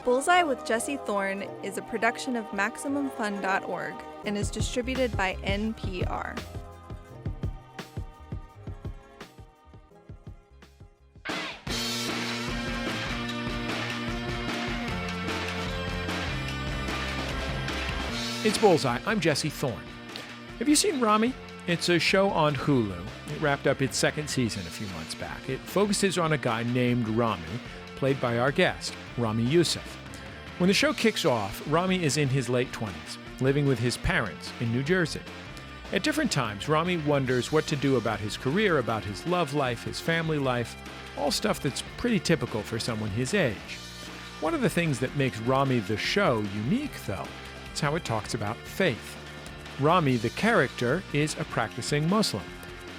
Bullseye with Jesse Thorn is a production of MaximumFun.org and is distributed by NPR. It's Bullseye. I'm Jesse Thorn. Have you seen Ramy? It's a show on Hulu. It wrapped up its second season a few months back. It focuses on a guy named Ramy, played by our guest, Ramy Youssef. When the show kicks off, Ramy is in his late 20s, living with his parents in New Jersey. At different times, Ramy wonders what to do about his career, about his love life, his family life, all stuff that's pretty typical for someone his age. One of the things that makes Ramy the show unique, though, is how it talks about faith. Ramy, the character, is a practicing Muslim.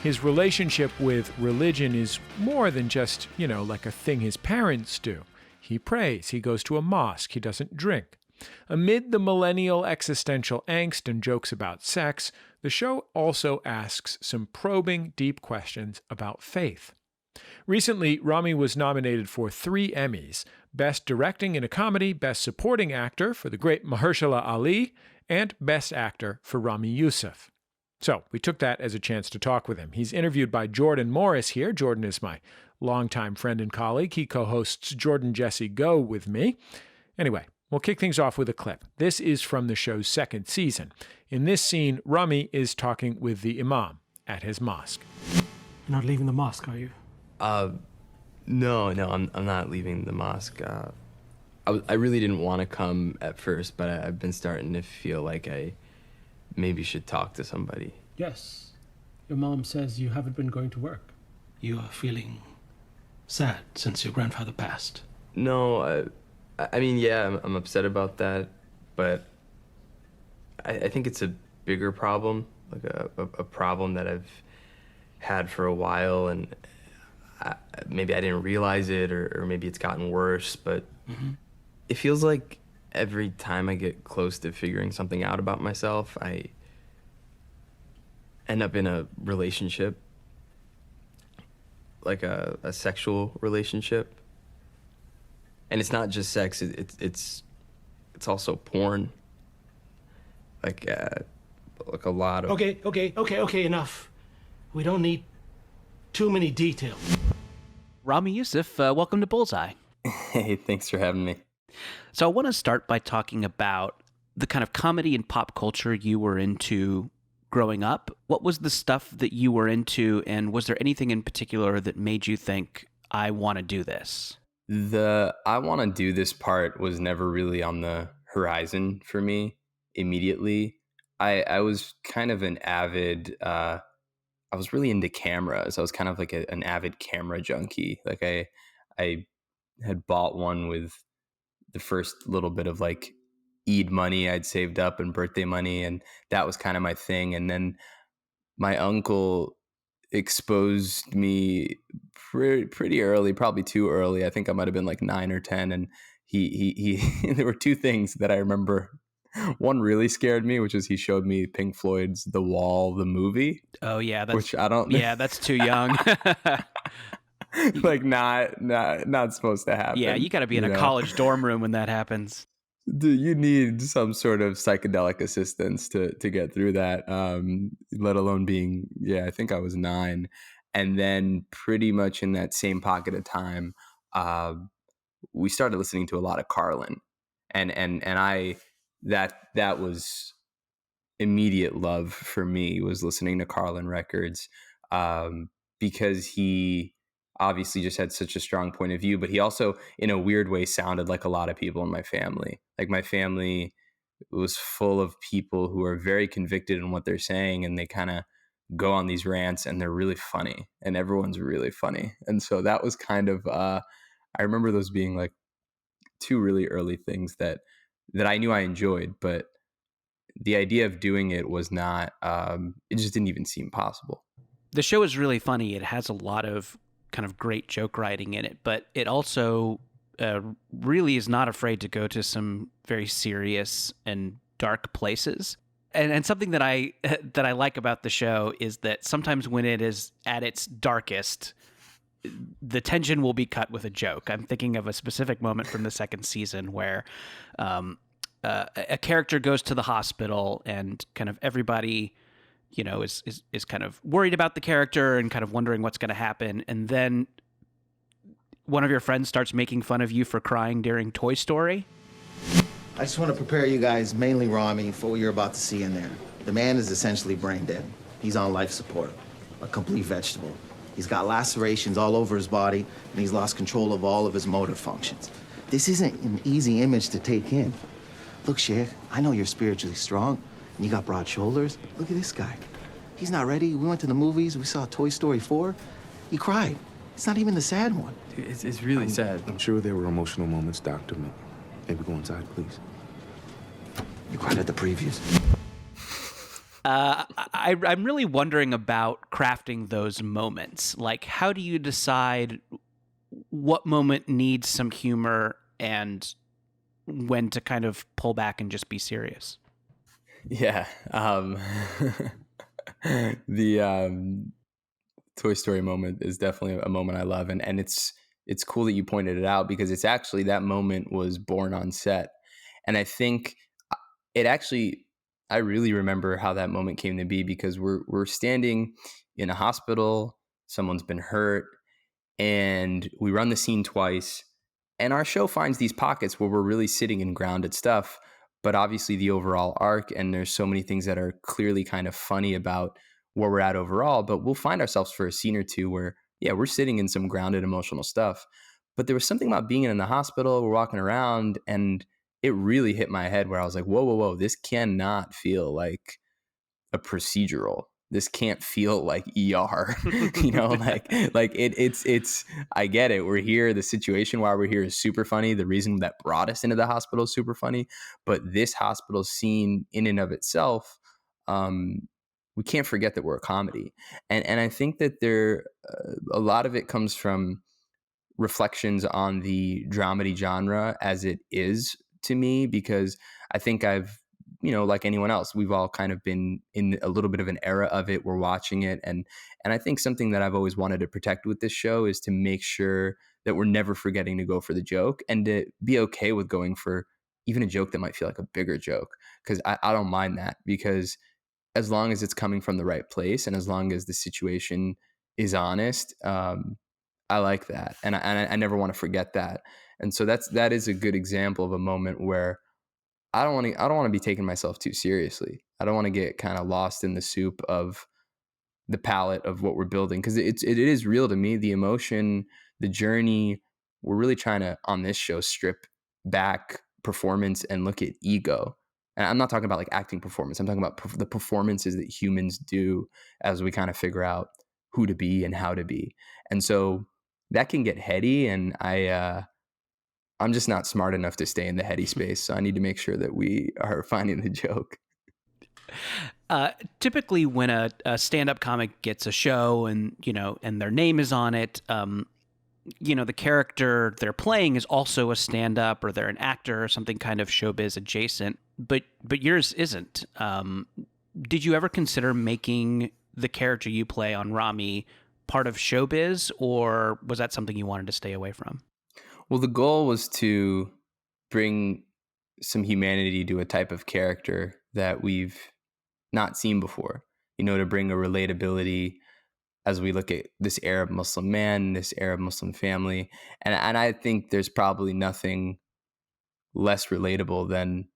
His relationship with religion is more than just, like a thing his parents do. He prays, he goes to a mosque, he doesn't drink. Amid the millennial existential angst and jokes about sex, the show also asks some probing, deep questions about faith. Recently, Ramy was nominated for 3 Emmys: Best Directing in a Comedy, Best Supporting Actor for the great Mahershala Ali, and Best Actor for Ramy Youssef. So we took that as a chance to talk with him. He's interviewed by Jordan Morris here. Jordan is my longtime friend and colleague. He co-hosts Jordan Jesse Go with me. Anyway, we'll kick things off with a clip. This is from the show's second season. In this scene, Ramy is talking with the imam at his mosque. You're not leaving the mosque, are you? No, I'm not leaving the mosque. I really didn't want to come at first, but I've been starting to feel like I maybe should talk to somebody. Yes. Your mom says you haven't been going to work. You are feeling sad since your grandfather passed. No, I mean, yeah, I'm upset about that, but I think it's a bigger problem, like a problem that I've had for a while, and maybe I didn't realize it, or maybe it's gotten worse, but it feels like every time I get close to figuring something out about myself, I end up in a relationship, like a sexual relationship. And it's not just sex, it's also porn. Like a lot of... Okay, enough. We don't need too many details. Ramy Youssef, welcome to Bullseye. Hey, thanks for having me. So I want to start by talking about the kind of comedy and pop culture you were into growing up. What was the stuff that you were into, and was there anything in particular that made you think, I want to do this? The I want to do this part was never really on the horizon for me immediately. I was kind of an avid... I was really into cameras. I was kind of like an avid camera junkie. Like I had bought one with the first little bit of like Eid money I'd saved up and birthday money, and that was kind of my thing. And then my uncle exposed me pretty early, probably too early. I think I might have been like 9 or 10, and he there were 2 things that I remember. One really scared me, which is he showed me Pink Floyd's The Wall, the movie. Oh yeah, which I don't. Yeah, that's too young. Like not supposed to happen. Yeah, you got to be in a college dorm room when that happens. You need some sort of psychedelic assistance to get through that. Let alone being, I think I was 9, and then pretty much in that same pocket of time, we started listening to a lot of Carlin, and I. That was immediate love for me, was listening to Carlin records, because he obviously just had such a strong point of view, but he also, in a weird way, sounded like a lot of people in my family. Like my family was full of people who are very convicted in what they're saying, and they kind of go on these rants, and they're really funny, and everyone's really funny. And so that was kind of, I remember those being like 2 really early things that I knew I enjoyed, but the idea of doing it was not, it just didn't even seem possible. The show is really funny. It has a lot of kind of great joke writing in it, but it also really is not afraid to go to some very serious and dark places. And something that I like about the show is that sometimes when it is at its darkest, the tension will be cut with a joke. I'm thinking of a specific moment from the second season where a character goes to the hospital and kind of everybody, is kind of worried about the character and kind of wondering what's going to happen. And then one of your friends starts making fun of you for crying during Toy Story. I just want to prepare you guys, mainly Ramy, for what you're about to see in there. The man is essentially brain dead. He's on life support, a complete vegetable. He's got lacerations all over his body, and he's lost control of all of his motor functions. This isn't an easy image to take in. Look, Sheikh, I know you're spiritually strong, and you got broad shoulders. Look at this guy. He's not ready. We went to the movies. We saw Toy Story 4. He cried. It's not even the sad one. Dude, it's really sad. I'm sure there were emotional moments, Doctor. Maybe go inside, please. You cried at the previews. I'm really wondering about crafting those moments. Like, how do you decide what moment needs some humor and when to kind of pull back and just be serious? Yeah. The Toy Story moment is definitely a moment I love. And it's cool that you pointed it out, because it's actually, that moment was born on set. And I think I really remember how that moment came to be, because we're standing in a hospital, someone's been hurt, and we run the scene twice, and our show finds these pockets where we're really sitting in grounded stuff, but obviously the overall arc, and there's so many things that are clearly kind of funny about where we're at overall, but we'll find ourselves for a scene or two where, yeah, we're sitting in some grounded emotional stuff. But there was something about being in the hospital, we're walking around, and it really hit my head where I was like, whoa, this cannot feel like a procedural. This can't feel like ER, it's, I get it. We're here. The situation why we're here is super funny. The reason that brought us into the hospital is super funny, but this hospital scene in and of itself, we can't forget that we're a comedy. And I think that a lot of it comes from reflections on the dramedy genre as it is to me, because I think I've, like anyone else, we've all kind of been in a little bit of an era of it. We're watching it. And I think something that I've always wanted to protect with this show is to make sure that we're never forgetting to go for the joke, and to be okay with going for even a joke that might feel like a bigger joke. Because I don't mind that, because as long as it's coming from the right place and as long as the situation is honest, I like that. And I never want to forget that. And so that is a good example of a moment where I don't want to be taking myself too seriously. I don't want to get kind of lost in the soup of the palette of what we're building, because it is real to me. The emotion, the journey, we're really trying to, on this show, strip back performance and look at ego. And I'm not talking about like acting performance. I'm talking about the performances that humans do as we kind of figure out who to be and how to be. And so that can get heady, and I'm just not smart enough to stay in the heady space. So I need to make sure that we are finding the joke. Typically when a stand-up comic gets a show and their name is on it, the character they're playing is also a stand-up, or they're an actor or something kind of showbiz adjacent, but yours isn't. Did you ever consider making the character you play on Ramy part of showbiz, or was that something you wanted to stay away from? Well, the goal was to bring some humanity to a type of character that we've not seen before, to bring a relatability as we look at this Arab Muslim man, this Arab Muslim family. And I think there's probably nothing less relatable than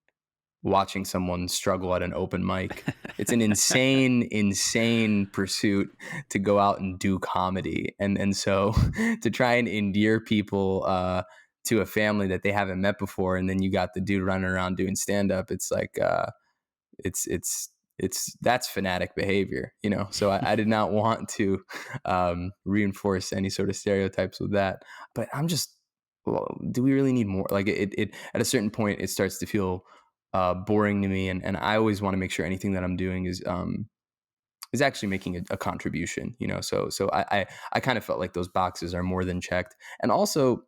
watching someone struggle at an open mic. It's an insane pursuit to go out and do comedy. And so to try and endear people to a family that they haven't met before, and then you got the dude running around doing stand-up, it's like that's fanatic behavior, So I did not want to reinforce any sort of stereotypes with that. But I'm just, well, do we really need more? Like it at a certain point, it starts to feel boring to me, and I always want to make sure anything that I'm doing is actually making a contribution, So I kind of felt like those boxes are more than checked. And also,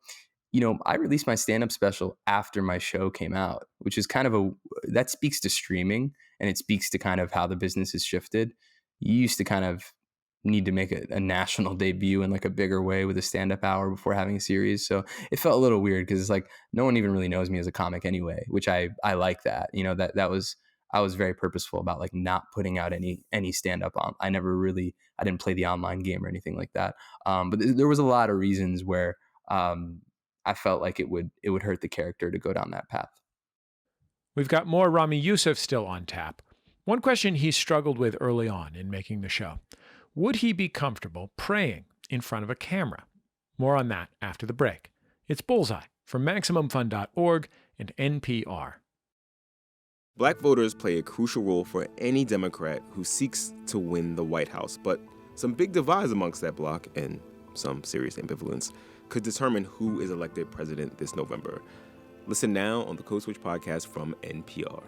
I released my stand-up special after my show came out, which is kind of that speaks to streaming, and it speaks to kind of how the business has shifted. You used to kind of need to make a national debut in like a bigger way with a stand-up hour before having a series. So it felt a little weird because it's like no one even really knows me as a comic anyway, which I like that. You know, that was, I was very purposeful about like not putting out any stand-up on. I didn't play the online game or anything like that. But there was a lot of reasons where I felt like it would hurt the character to go down that path. We've got more Ramy Youssef still on tap. One question he struggled with early on in making the show: would he be comfortable praying in front of a camera? More on that after the break. It's Bullseye from MaximumFun.org and NPR. Black voters play a crucial role for any Democrat who seeks to win the White House, but some big divides amongst that bloc and some serious ambivalence could determine who is elected president this November. Listen now on the Code Switch podcast from NPR.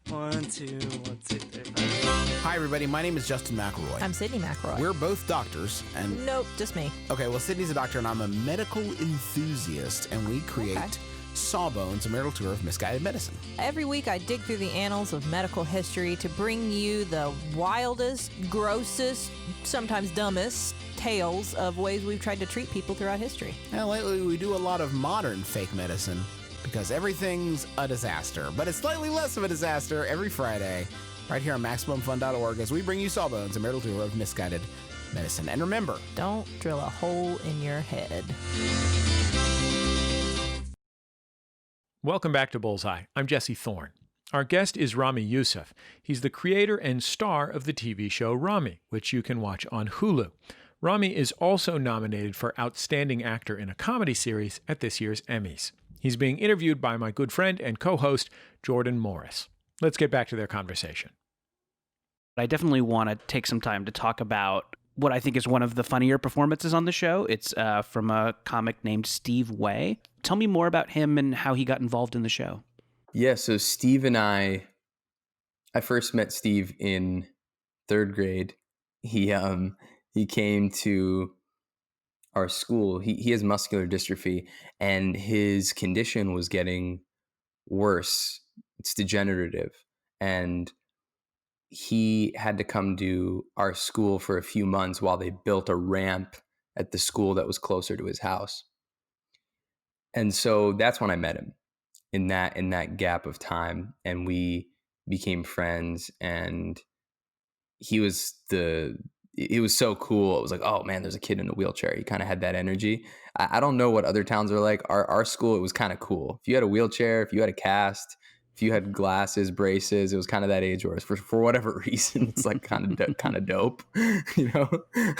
1, 2, 1, 2, 3, 4. Hi, everybody. My name is Justin McElroy. I'm Sydney McElroy. We're both doctors, and Nope, just me. okay, well, Sydney's a doctor, and I'm a medical enthusiast, and we create Sawbones, a marital tour of misguided medicine. Every week I dig through the annals of medical history to bring you the wildest, grossest, sometimes dumbest tales of ways we've tried to treat people throughout history. Now, lately, we do a lot of modern fake medicine because everything's a disaster, but it's slightly less of a disaster every Friday right here on MaximumFun.org as we bring you Sawbones, a marital tour of misguided medicine. And remember, don't drill a hole in your head. Welcome back to Bullseye. I'm Jesse Thorn. Our guest is Ramy Youssef. He's the creator and star of the TV show Ramy, which you can watch on Hulu. Ramy is also nominated for Outstanding Actor in a Comedy Series at this year's Emmys. He's being interviewed by my good friend and co-host, Jordan Morris. Let's get back to their conversation. I definitely want to take some time to talk about what I think is one of the funnier performances on the show. It's from a comic named Steve Way. Tell me more about him and how he got involved in the show. Yeah, so Steve and I first met Steve in third grade. He came to our school. He has muscular dystrophy, and his condition was getting worse. It's degenerative, and he had to come to our school for a few months while they built a ramp at the school that was closer to his house. And so that's when I met him, in that gap of time, and we became friends. And it was so cool. It was like, oh man, there's a kid in a wheelchair. He kind of had that energy. I don't know what other towns are like. Our school, it was kind of cool. If you had a wheelchair, if you had a cast, if you had glasses, braces, it was kind of that age where for whatever reason, it's like kind of dope. You know,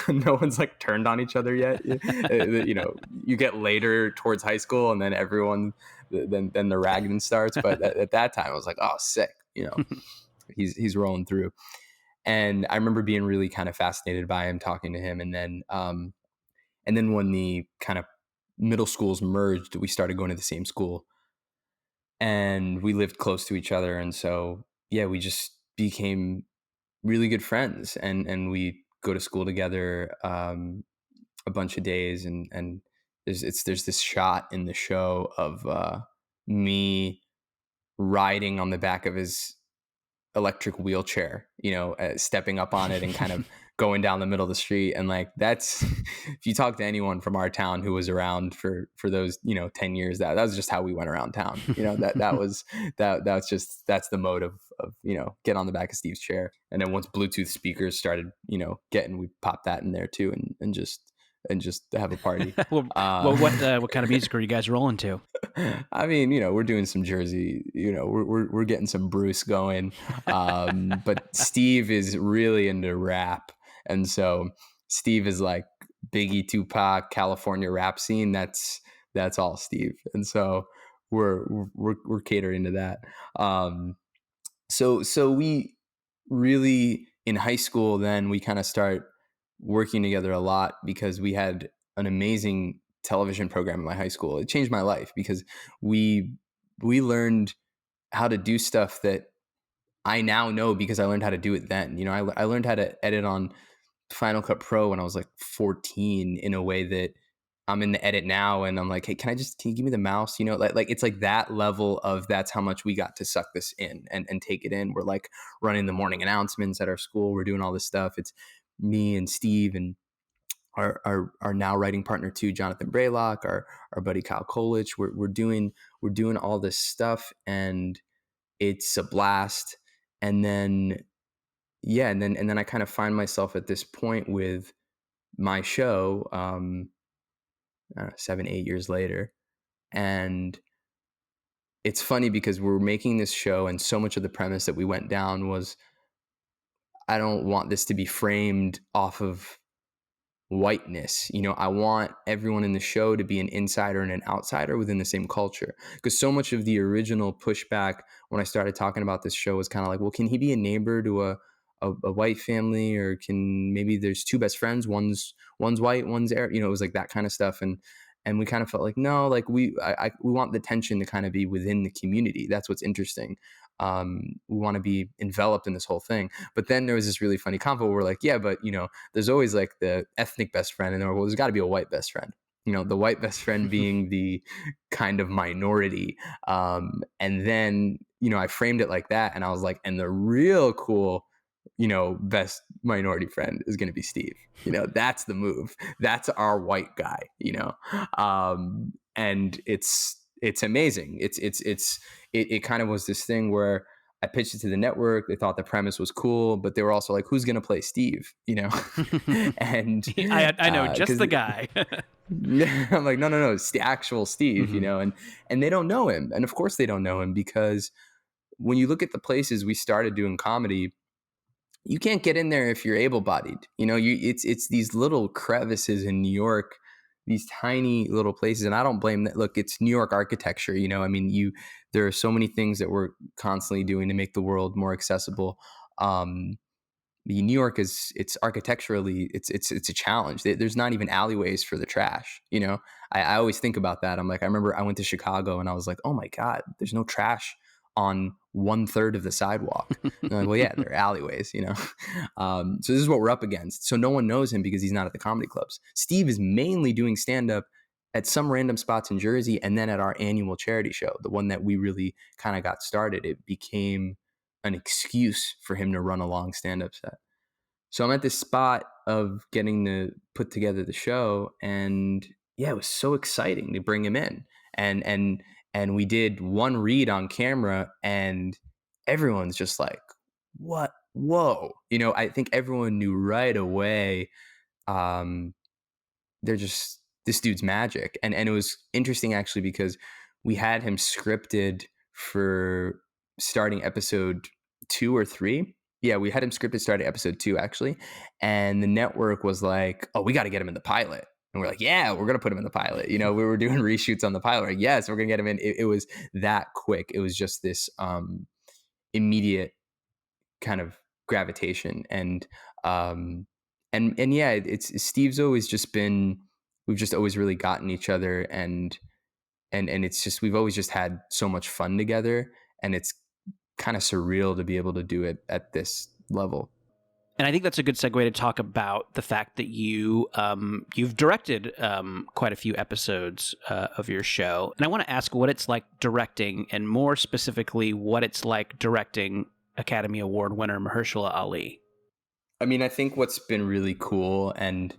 no one's like turned on each other yet. You know, you get later towards high school, and then then the ragging starts. But at that time, I was like, oh, sick. You know, he's rolling through. And I remember being really kind of fascinated by him, talking to him, and then when the kind of middle schools merged, we started going to the same school. And we lived close to each other. And so, yeah, we just became really good friends. And we go to school together a bunch of days. And there's this shot in the show of me riding on the back of his electric wheelchair, you know, stepping up on it and kind of going down the middle of the street. And like, that's, if you talk to anyone from our town who was around for those, 10 years, that was just how we went around town. That's the mode of, get on the back of Steve's chair. And then once Bluetooth speakers started, we popped that in there too, and just have a party. What kind of music are you guys rolling to? I mean, we're doing some Jersey, we're getting some Bruce going. But Steve is really into rap. And so Steve is like Biggie, Tupac, California rap scene. That's all Steve. And so we're catering to that. So we really, in high school, then we kind of start working together a lot because we had an amazing television program in my high school. It changed my life because we learned how to do stuff that I now know because I learned how to do it then. I learned how to edit on Final Cut Pro when I was like 14 in a way that I'm in the edit now and I'm like, hey, can you give me the mouse? You know, like it's like that level of that's how much we got to suck this in and take it in. We're like running the morning announcements at our school. We're doing all this stuff. It's me and Steve and our now writing partner too, Jonathan Braylock, our buddy Kyle Kolich. We're doing all this stuff and it's a blast. And then and then I kind of find myself at this point with my show, 7-8 years later. And it's funny because we're making this show and so much of the premise that we went down was, I don't want this to be framed off of whiteness. You know, I want everyone in the show to be an insider and an outsider within the same culture. Because so much of the original pushback when I started talking about this show was kind of like, well, can he be a neighbor to a white family, or can maybe there's two best friends, one's white, one's Arab, you know, it was like that kind of stuff. And we kind of felt like, no, like we want the tension to kind of be within the community. That's what's interesting. We want to be enveloped in this whole thing. But then there was this really funny convo where we're like, yeah, but you know, there's always like the ethnic best friend, and then well, there's got to be a white best friend. You know, the white best friend being the kind of minority. And then, you know, I framed it like that, and I was like, and the real cool, you know, best minority friend is going to be Steve. You know, that's the move. That's our white guy, you know? And it's amazing. It kind of was this thing where I pitched it to the network. They thought the premise was cool, but they were also like, who's going to play Steve? You know? And I know just the guy. I'm like, no, it's the actual Steve, you know? And they don't know him. And of course they don't know him, because when you look at the places we started doing comedy, you can't get in there if you're able-bodied. You know, it's these little crevices in New York, these tiny little places, and I don't blame that. Look, it's New York architecture. You know, I mean, there are so many things that we're constantly doing to make the world more accessible. New York it's architecturally, it's a challenge. There's not even alleyways for the trash. You know, I always think about that. I'm like, I remember I went to Chicago and I was like, oh my God, there's no trash on 1/3 of the sidewalk. And I'm like, well, yeah, there are alleyways, you know? So this is what we're up against. So no one knows him because he's not at the comedy clubs. Steve is mainly doing stand-up at some random spots in Jersey, and then at our annual charity show, the one that we really kind of got started. It became an excuse for him to run a long stand-up set. So I'm at this spot of getting to put together the show, and yeah, it was so exciting to bring him in. And we did one read on camera, and everyone's just like, what? Whoa. You know, I think everyone knew right away, they're just, this dude's magic. And it was interesting actually, because we had him scripted for starting episode 2 or 3. Yeah, we had him scripted starting episode 2 actually. And the network was like, oh, we got to get him in the pilot. And we're like, yeah, we're going to put him in the pilot. You know, we were doing reshoots on the pilot. We're like, yes, we're going to get him in. It was that quick. It was just this immediate kind of gravitation. And yeah, it's Steve's always just been, we've just always really gotten each other. And it's just, we've always just had so much fun together. And it's kind of surreal to be able to do it at this level. And I think that's a good segue to talk about the fact that you've directed quite a few episodes of your show. And I want to ask what it's like directing, and more specifically, what it's like directing Academy Award winner Mahershala Ali. I mean, I think what's been really cool, and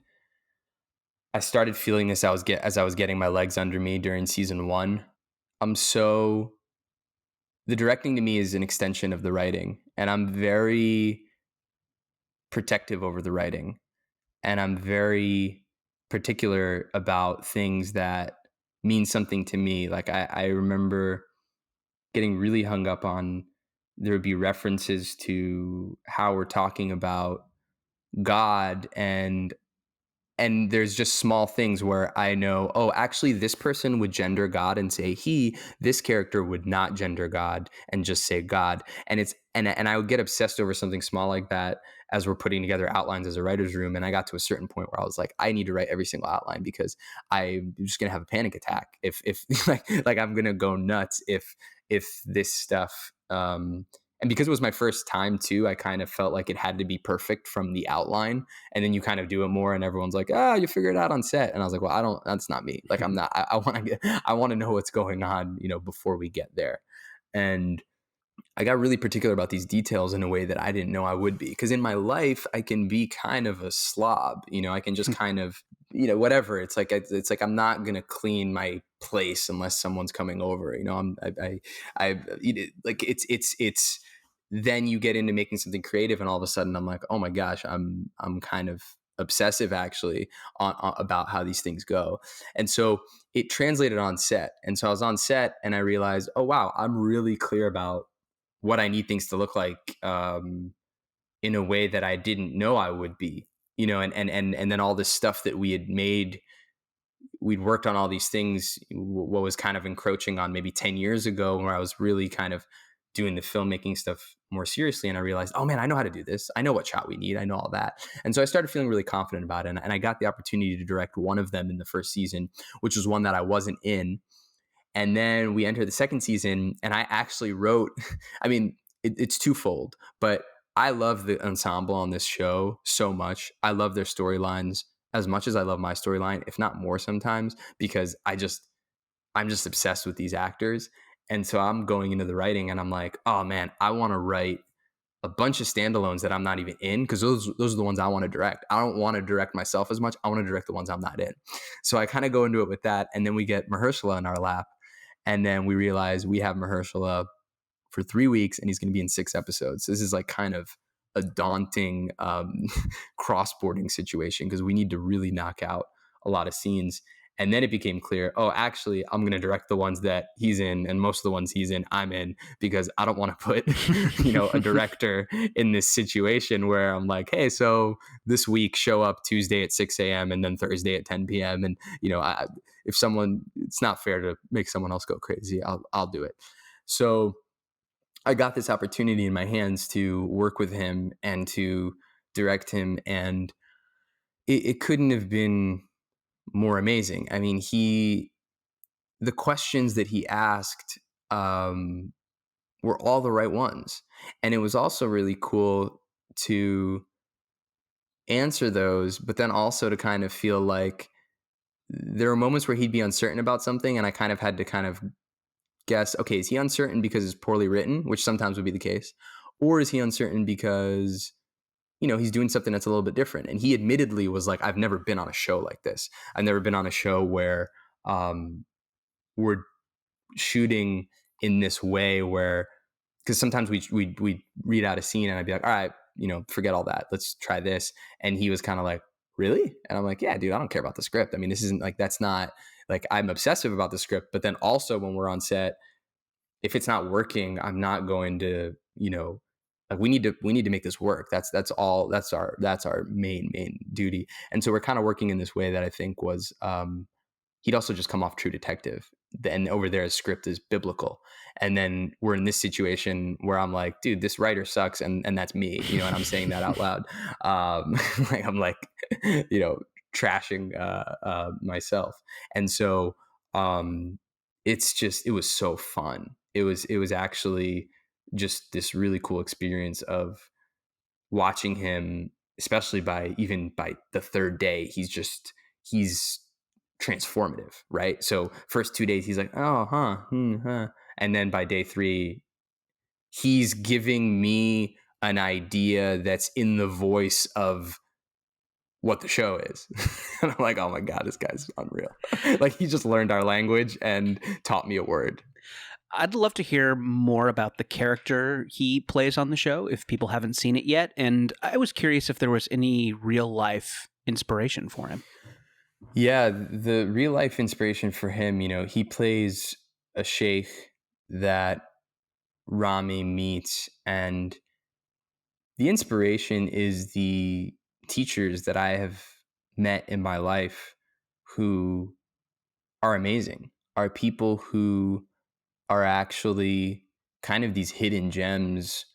I started feeling this as I was getting my legs under me during season 1. The directing to me is an extension of the writing, and I'm very protective over the writing, and I'm very particular about things that mean something to me. Like I remember getting really hung up on, there would be references to how we're talking about God, and there's just small things where I know, oh, actually this person would gender God and say he, this character would not gender God and just say God. And I would get obsessed over something small like that as we're putting together outlines as a writer's room. And I got to a certain point where I was like, I need to write every single outline, because I'm just going to have a panic attack. If like I'm going to go nuts if this stuff, And because it was my first time too, I kind of felt like it had to be perfect from the outline. And then you kind of do it more and everyone's like, you figure it out on set. And I was like, well, that's not me. Like, I'm not, I want to know what's going on, before we get there. And I got really particular about these details in a way that I didn't know I would be. Because in my life, I can be kind of a slob. I can just kind of, whatever. It's like I'm not gonna clean my place unless someone's coming over. It's. Then you get into making something creative, and all of a sudden, I'm like, oh my gosh, I'm kind of obsessive actually about how these things go. And so it translated on set. And so I was on set, and I realized, oh wow, I'm really clear about what I need things to look like in a way that I didn't know I would be, and then all this stuff that we had made, we'd worked on all these things, what was kind of encroaching on maybe 10 years ago, where I was really kind of doing the filmmaking stuff more seriously. And I realized, oh man, I know how to do this. I know what shot we need. I know all that. And so I started feeling really confident about it. And I got the opportunity to direct one of them in the first season, which was one that I wasn't in. And then we entered the second season, and I actually wrote, I mean, it's twofold, but I love the ensemble on this show so much. I love their storylines as much as I love my storyline, if not more sometimes, because I'm just obsessed with these actors. And so I'm going into the writing and I'm like, oh man, I want to write a bunch of standalones that I'm not even in, because those are the ones I want to direct. I don't want to direct myself as much. I want to direct the ones I'm not in. So I kind of go into it with that. And then we get Mahershala in our lap. And then we realize we have Mahershala for 3 weeks and he's going to be in 6 episodes. So this is like kind of a daunting cross-boarding situation, because we need to really knock out a lot of scenes. And then it became clear, oh, actually, I'm going to direct the ones that he's in, and most of the ones he's in, I'm in, because I don't want to put, a director in this situation where I'm like, hey, so this week show up Tuesday at 6 a.m. and then Thursday at 10 p.m. And, it's not fair to make someone else go crazy. I'll do it. So I got this opportunity in my hands to work with him and to direct him. And it couldn't have been more amazing. I mean, the questions that he asked were all the right ones. And it was also really cool to answer those, but then also to kind of feel like there were moments where he'd be uncertain about something, and I kind of had to kind of guess, okay, is he uncertain because it's poorly written, which sometimes would be the case, or is he uncertain because he's doing something that's a little bit different? And he admittedly was like, I've never been on a show like this. I've never been on a show where we're shooting in this way where, because sometimes we read out a scene and I'd be like, all right, forget all that. Let's try this. And he was kind of like, really? And I'm like, yeah, dude, I don't care about the script. I mean, this isn't like, that's not like, I'm obsessive about the script, but then also when we're on set, if it's not working, I'm not going to, like we need to make this work. That's our main duty. And so we're kind of working in this way that I think was, he'd also just come off True Detective, and over there his script is biblical. And then we're in this situation where I'm like, dude, this writer sucks, and that's me, and I'm saying that out loud. Like I'm like, trashing myself. And so it was so fun. It was actually just this really cool experience of watching him, especially by the third day, he's transformative, right? So first 2 days he's like, oh, huh. And then by day 3, he's giving me an idea that's in the voice of what the show is. And I'm like, oh my God, this guy's unreal. Like he just learned our language and taught me a word. I'd love to hear more about the character he plays on the show if people haven't seen it yet. And I was curious if there was any real life inspiration for him. Yeah, the real life inspiration for him, he plays a sheikh that Ramy meets, and the inspiration is the teachers that I have met in my life who are amazing, are people who are actually kind of these hidden gems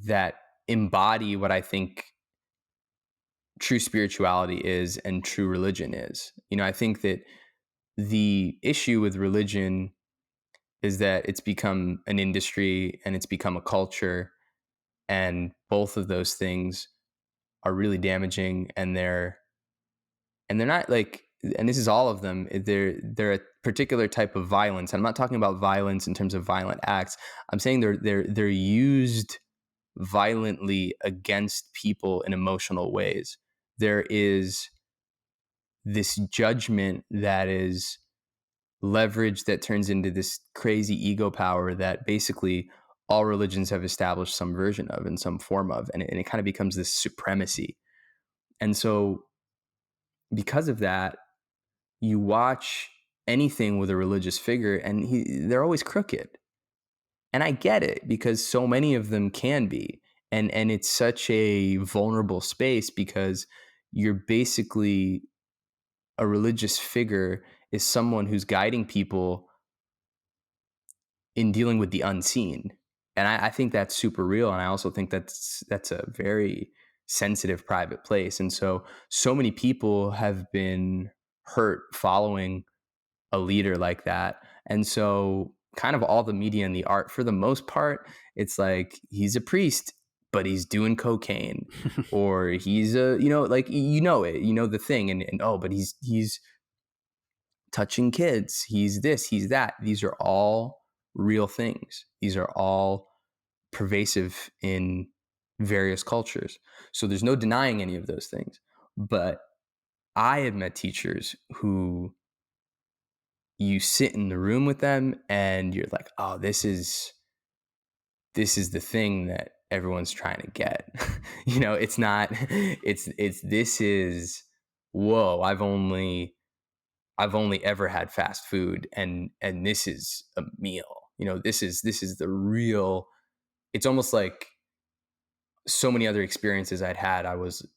that embody what I think true spirituality is and true religion is. I think that the issue with religion is that it's become an industry and it's become a culture, and both of those things are really damaging, and they're not like, and this is all of them, they're a particular type of violence. I'm not talking about violence in terms of violent acts. I'm saying they're used violently against people in emotional ways. There is this judgment that is leverage that turns into this crazy ego power that basically all religions have established some version of in some form of, and it kind of becomes this supremacy. And so because of that, you watch anything with a religious figure and they're always crooked. And I get it, because so many of them can be. And it's such a vulnerable space, because you're basically, a religious figure is someone who's guiding people in dealing with the unseen. And I think that's super real. And I also think that's a very sensitive private place. And so many people have been hurt following a leader like that. And so kind of all the media and the art, for the most part, it's like, he's a priest, but he's doing cocaine, or he's a, like, the thing. And oh, but he's touching kids. He's this, he's that. These are all real things. These are all pervasive in various cultures. So there's no denying any of those things. But I have met teachers who, you sit in the room with them and you're like, oh, this is the thing that everyone's trying to get. It's not, this is, whoa, I've only ever had fast food, and this is a meal. This is the real. It's almost like so many other experiences I'd had. I was,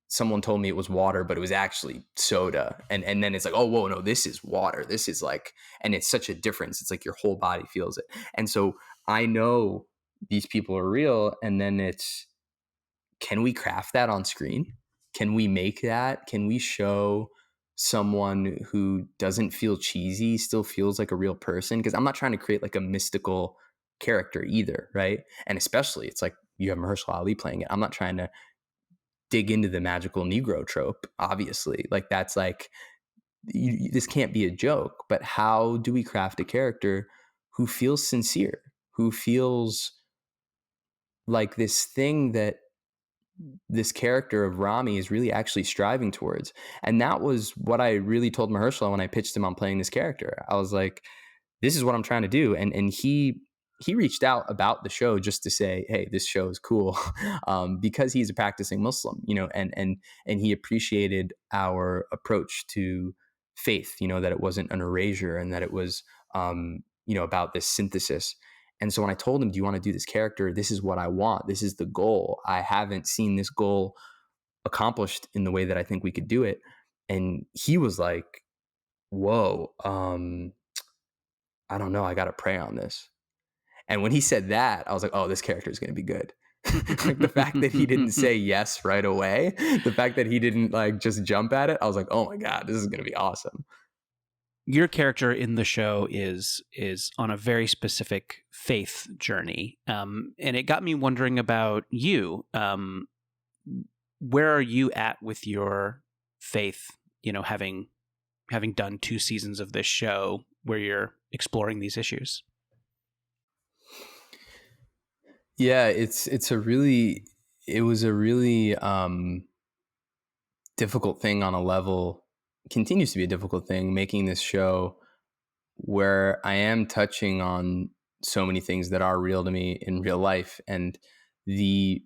someone told me it was water, but it was actually soda. And then it's like, oh, whoa, no, this is water. This is like, and it's such a difference. It's like your whole body feels it. And so I know these people are real. And then it's, can we craft that on screen? Can we make that? Can we show someone who doesn't feel cheesy, still feels like a real person? Because I'm not trying to create like a mystical character either, right? And especially, it's like, you have Mahershala Ali playing it. I'm not trying to dig into the magical Negro trope, obviously. Like, that's like, this can't be a joke. But how do we craft a character who feels sincere, who feels like this thing that this character of Ramy is really actually striving towards? And that was what I really told Mahershala when I pitched him on playing this character. I was like, this is what I'm trying to do. And he reached out about the show just to say, hey, this show is cool, because he's a practicing Muslim, and he appreciated our approach to faith, that it wasn't an erasure, and that it was, about this synthesis. And so when I told him, do you want to do this character? This is what I want. This is the goal. I haven't seen this goal accomplished in the way that I think we could do it. And he was like, whoa, I don't know. I got to pray on this. And when he said that, I was like, oh, this character is going to be good. Like, the fact that he didn't say yes right away, the fact that he didn't like just jump at it, I was like, oh my God, this is going to be awesome. Your character in the show is on a very specific faith journey. And it got me wondering about you. Where are you at with your faith, having done 2 seasons of this show where you're exploring these issues? Yeah, it was a really difficult thing on a level, continues to be a difficult thing, making this show where I am touching on so many things that are real to me in real life. And I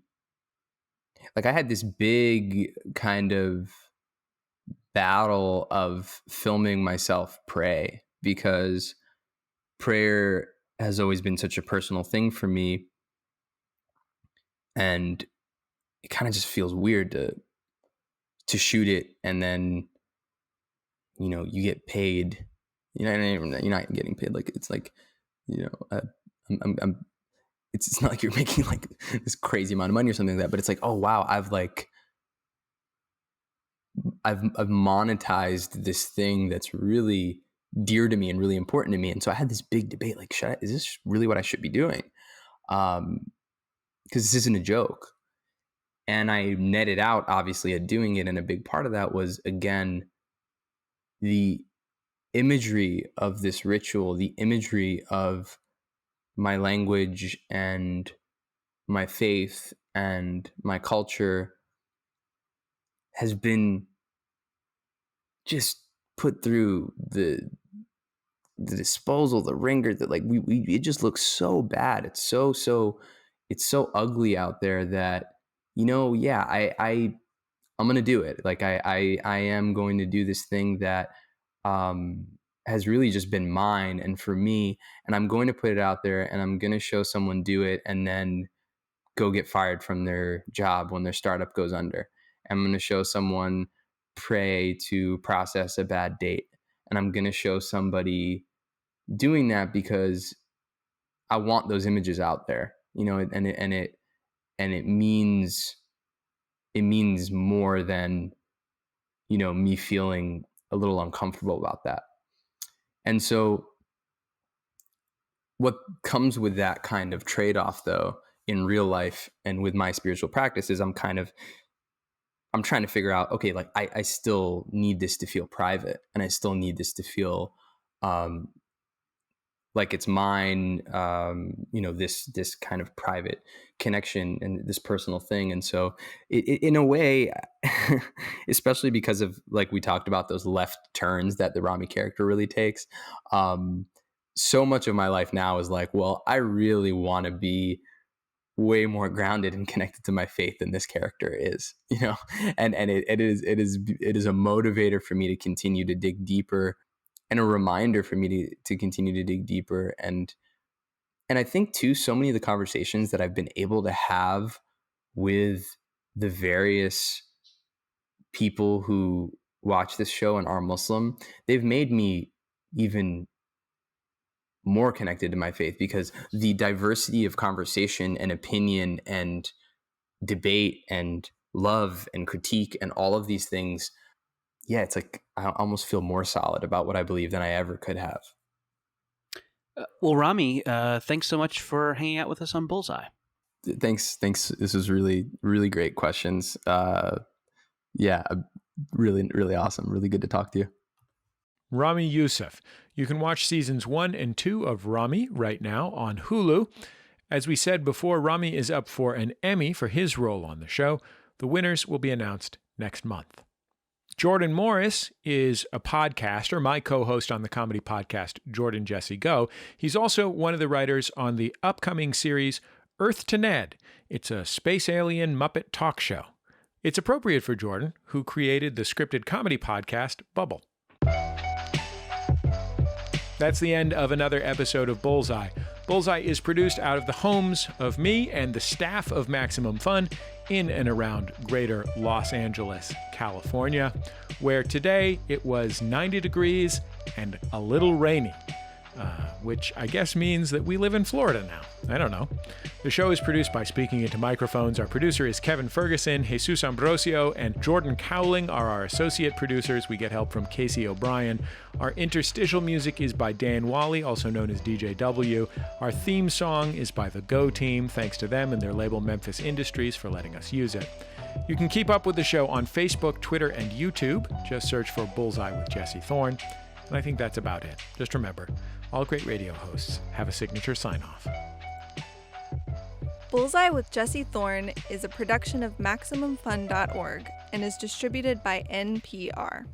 had this big kind of battle of filming myself pray, because prayer has always been such a personal thing for me. And it kind of just feels weird to shoot it, and then, you get paid. You're not getting paid. Like, it's like, it's not like you're making like this crazy amount of money or something like that. But it's like, oh wow, I've monetized this thing that's really dear to me and really important to me. And so I had this big debate, like, is this really what I should be doing? Because this isn't a joke. And I netted out, obviously, at doing it. And a big part of that was, again, the imagery of this ritual, the imagery of my language and my faith and my culture has been just put through the disposal, the ringer, that like it just looks so bad. It's so ugly out there that, I'm gonna do it. Like I am going to do this thing that has really just been mine and for me, and I'm going to put it out there, and I'm going to show someone do it and then go get fired from their job when their startup goes under. I'm going to show someone pray to process a bad date, and I'm going to show somebody doing that because I want those images out there, and it means more than, me feeling a little uncomfortable about that. And so what comes with that kind of trade-off, though, in real life and with my spiritual practice is I'm trying to figure out, okay, like I still need this to feel private, and I still need this to feel like it's mine, this kind of private connection and this personal thing. And so in a way, especially because of, like we talked about, those left turns that the Ramy character really takes, so much of my life now is like, well, I really want to be way more grounded and connected to my faith than this character is, and it is a motivator for me to continue to dig deeper, and a reminder for me to continue to dig deeper. And I think too, so many of the conversations that I've been able to have with the various people who watch this show and are Muslim, they've made me even more connected to my faith, because the diversity of conversation and opinion and debate and love and critique and all of these things, it's like I almost feel more solid about what I believe than I ever could have. Well, Ramy, thanks so much for hanging out with us on Bullseye. Thanks. This was really, really great questions. Really, really awesome. Really good to talk to you. Ramy Youssef. You can watch seasons 1 and 2 of Ramy right now on Hulu. As we said before, Ramy is up for an Emmy for his role on the show. The winners will be announced next month. Jordan Morris is a podcaster, my co-host on the comedy podcast Jordan Jesse Go. He's also one of the writers on the upcoming series Earth to Ned. It's a space alien Muppet talk show. It's appropriate for Jordan, who created the scripted comedy podcast Bubble. That's the end of another episode of Bullseye. Bullseye is produced out of the homes of me and the staff of Maximum Fun in and around greater Los Angeles, California, where today it was 90 degrees and a little rainy, which I guess means that we live in Florida now. I don't know. The show is produced by Speaking Into Microphones. Our producer is Kevin Ferguson. Jesus Ambrosio and Jordan Cowling are our associate producers. We get help from Casey O'Brien. Our interstitial music is by Dan Wally, also known as DJW. Our theme song is by the Go Team. Thanks to them and their label Memphis Industries for letting us use it. You can keep up with the show on Facebook, Twitter, and YouTube. Just search for Bullseye with Jesse Thorn. And I think that's about it. Just remember, all great radio hosts have a signature sign-off. Bullseye with Jesse Thorn is a production of MaximumFun.org and is distributed by NPR.